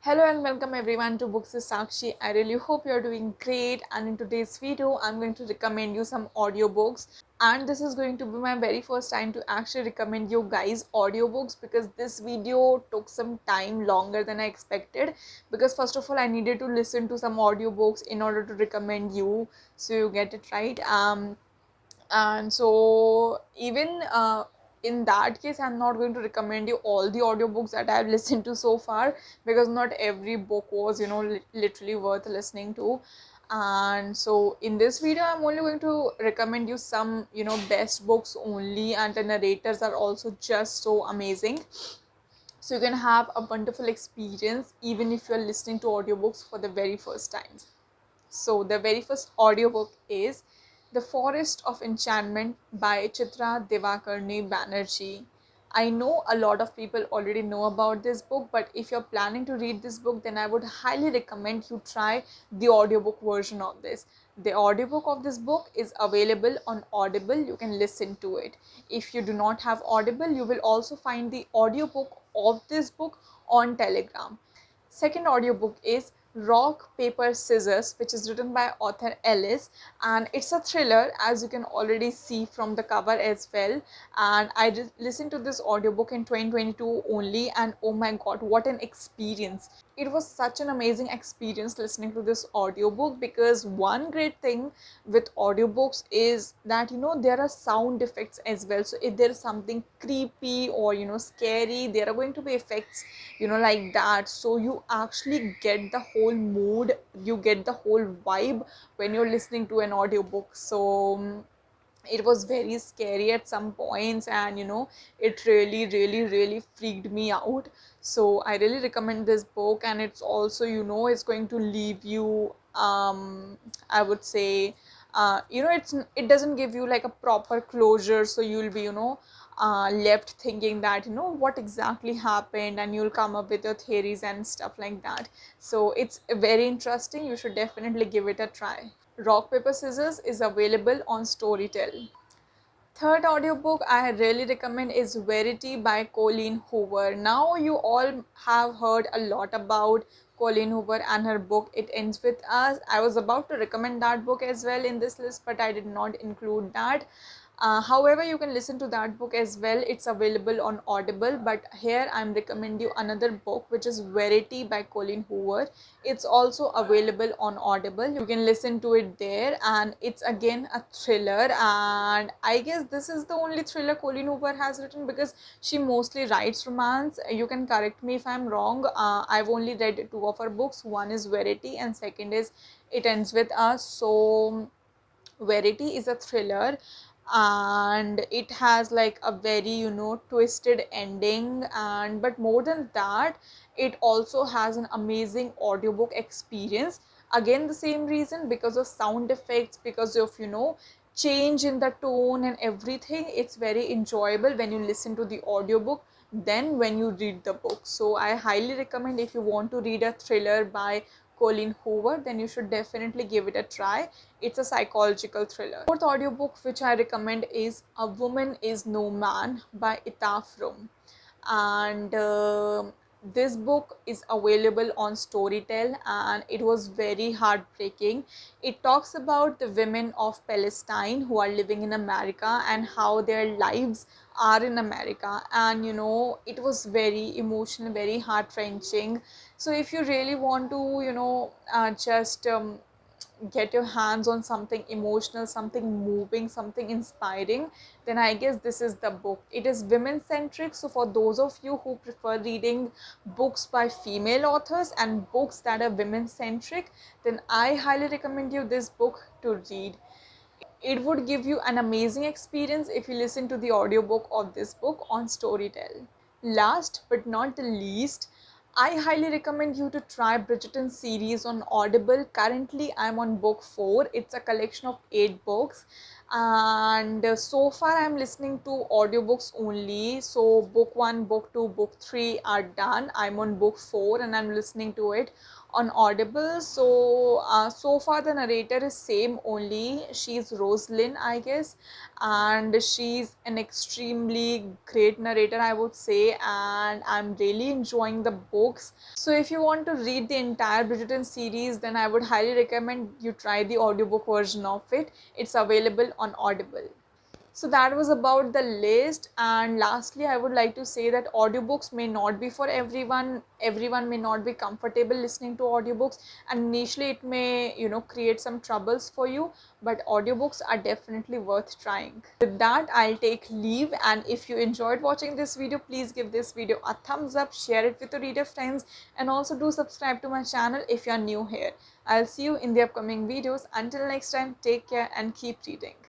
Hello and welcome everyone to Books with Sakshi. I really hope you're doing great, and in today's video I'm going to recommend you some audiobooks, and this is going to be my very first time to actually recommend you guys audiobooks because this video took some time longer than I expected, because first of all I needed to listen to some audiobooks in order to recommend you, so you get it right. And so even in that case I'm not going to recommend you all the audiobooks that I've listened to so far, because not every book was literally worth listening to. And so in this video I'm only going to recommend you some best books only, and the narrators are also just so amazing, so you can have a wonderful experience even if you're listening to audiobooks for the very first time. So the very first audiobook is The Forest of Enchantment by Chitra Divakarni Banerjee. I know a lot of people already know about this book, but if you're planning to read this book, then I would highly recommend you try the audiobook version of this. The audiobook of this book is available on Audible. You can listen to it. If you do not have Audible, you will also find the audiobook of this book on Telegram. Second audiobook is Rock, Paper, Scissors, which is written by author Ellis, and it's a thriller, as you can already see from the cover as well. And I listened to this audiobook in 2022 only, and oh my god, what an experience! It was such an amazing experience listening to this audiobook, because one great thing with audiobooks is that there are sound effects as well. So if there is something creepy or scary, there are going to be effects like that, so you actually get the whole mood, you get the whole vibe when you're listening to an audiobook. So it was very scary at some points, and it really freaked me out. So I really recommend this book, and it's also it's going to leave you I would say it doesn't give you like a proper closure, so you'll be left thinking that what exactly happened, and you'll come up with your theories and stuff like that. So it's very interesting, you should definitely give it a try. Rock Paper Scissors is available on Storytel. Third audiobook I really recommend is Verity by Colleen Hoover. Now you all have heard a lot about Colleen Hoover and her book It Ends With Us. I was about to recommend that book as well in this list, but I did not include that. However, you can listen to that book as well. It's available on Audible, but here I'm recommending you another book, which is Verity by Colleen Hoover. It's also available on Audible. You can listen to it there, and it's again a thriller. And I guess this is the only thriller Colleen Hoover has written, because she mostly writes romance. You can correct me if I'm wrong. I've only read two of her books. One is Verity, and second is It Ends With Us. So Verity is a thriller, and it has like a very twisted ending, and but more than that, it also has an amazing audiobook experience. Again, the same reason, because of sound effects, because of change in the tone and everything. It's very enjoyable when you listen to the audiobook than when you read the book. So I highly recommend, if you want to read a thriller by Colleen Hoover, then you should definitely give it a try. It's a psychological thriller. Fourth audiobook which I recommend is A Woman Is No Man by Itaf Rum. And this book is available on Storytel, and it was very heartbreaking. It talks about the women of Palestine who are living in America and how their lives are in America, and it was very emotional, very heart-wrenching. So if you really want to just get your hands on something emotional, something moving, something inspiring, then I guess this is the book. It is women centric, so for those of you who prefer reading books by female authors and books that are women centric, then I highly recommend you this book to read. It would give you an amazing experience if you listen to the audiobook of this book on Storytel. Last but not the least, I highly recommend you to try Bridgerton series on Audible. Currently, I'm on book 4. It's a collection of 8 books. and so far I'm listening to audiobooks only. So book 1, book 2, book 3 are done. I'm on book 4 and I'm listening to it on Audible. So so far the narrator is same only. She's Rosalind, I guess, and she's an extremely great narrator, I would say, and I'm really enjoying the books. So if you want to read the entire Bridgerton series, then I would highly recommend you try the audiobook version of it. It's available on Audible. So that was about the list, and lastly I would like to say that audiobooks may not be for everyone may not be comfortable listening to audiobooks, and initially it may create some troubles for you, but audiobooks are definitely worth trying. With that, I'll take leave, and if you enjoyed watching this video, please give this video a thumbs up, share it with your reader friends, and also do subscribe to my channel if you are new here. I'll see you in the upcoming videos. Until next time, take care and keep reading.